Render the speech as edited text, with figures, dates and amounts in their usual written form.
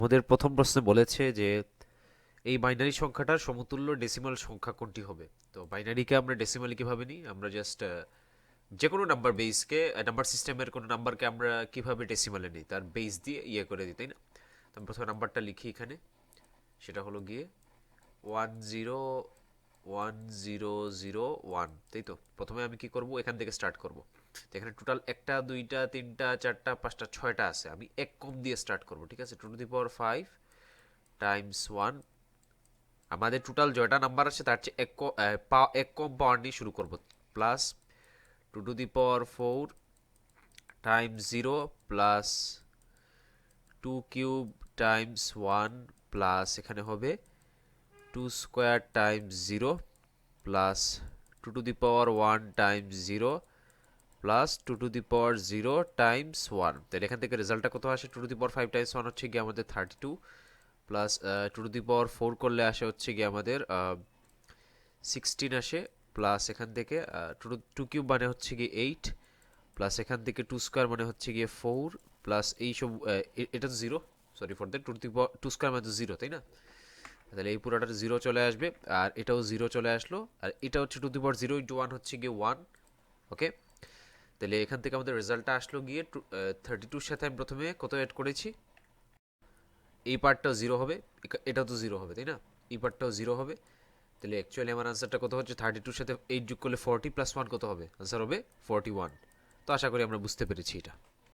আমাদের প্রথম প্রশ্নে বলেছে যে এই বাইনারি সংখ্যাটার সমতুল্য ডেসিমাল সংখ্যা কোনটি হবে। তো বাইনারিকে আমরা ডেসিমালি কিভাবে নিই, আমরা জাস্ট যে কোনো নাম্বার বেসকে, নাম্বার সিস্টেমের কোনো নাম্বারকে আমরা কিভাবে ডেসিমালে নিই তার বেস দিয়ে ইয়ে করে দিই, তাই না? তো আমি প্রথমে নাম্বারটা লিখি এখানে, সেটা হলো গিয়ে 1010001, তাই তো। প্রথমে আমি কি করব, এখান থেকে স্টার্ট করব। তো এখানে টোটাল একটা দুইটা তিনটা চারটা পাঁচটা ছয়টা আছে, আমি এক কম দিয়ে স্টার্ট করব, ঠিক আছে। 2 to the power 5 টাইমস 1, আমাদের টোটাল জয়টা নাম্বার আছে তার চেয়ে এক কম পাওয়ার নিয়ে শুরু করব, plus 2 to the power 4 Times 0 plus 2 cube Times 1 plus এখানে হবে 2 square Times 0 plus 2 to the power 1 Times 0 plus 2 to the power 0 Times 1। তাহলে এখান থেকে রেজাল্টটা কত আসে? 2 to the power 5 টাইমস 1 হচ্ছে গিয়ে আমাদের 32, প্লাস 2 to the power 4 করলে আসে হচ্ছে গিয়ে আমাদের 16 আসে, প্লাস এখান থেকে টু কিউব মানে হচ্ছে গিয়ে 8, প্লাস এখান থেকে 2 স্কোয়ার মানে হচ্ছে গিয়ে 4, প্লাস এইসব এটা তো 0, সরি ফর দ্যাট, 2 স্কোয়ার মানে তো 0, তাই না? তাহলে এই পুরোটার 0 চলে আসবে, আর এটাও 0 চলে আসলো, আর এটা হচ্ছে 2 to the power 0 × 1 হচ্ছে গিয়ে 1। ওকে, তাহলে এখান থেকে আমাদের রেজাল্টটা আসলো গিয়ে 32-র সাথে আমি প্রথমে কত অ্যাড করেছি, এই পার্টটাও 0 হবে, এটাও তো 0 হবে, তাই না? এই পার্টটাও 0 হবে। তাহলে অ্যাকচুয়ালি আমার আনসারটা কত হচ্ছে, 32-র সাথে 8 যোগ করলে 40 প্লাস 1 কত হবে? আনসার হবে 41। তো আশা করি আমরা বুঝতে পেরেছি এটা।